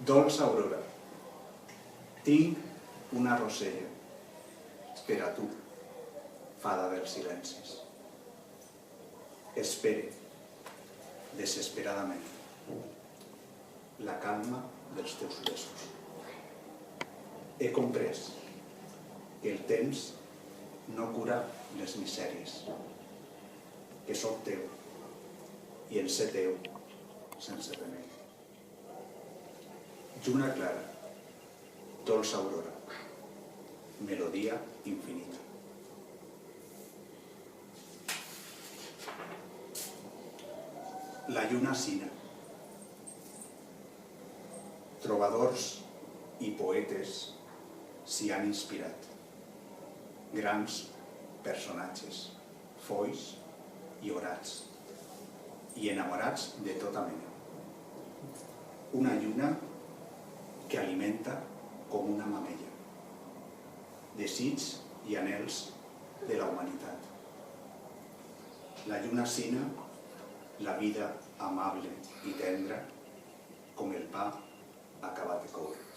Dolça aurora, tinc una rosella per a tu, fada dels silencis. Espere, desesperadament, la calma dels teus besos. He comprès que el temps no cura les misèries, que soc teu i en ser teu sense remei. Lluna clara, dolça aurora, melodia infinita. La lluna sina. Trobadors i poetes s'hi han inspirat. Grans personatges, foix i orats, i enamorats de tota mena. Una lluna que alimenta com una mamella. Desig i anhels de la humanitat. La lluna sina la vida amable i tendra com el pa acabat de coure.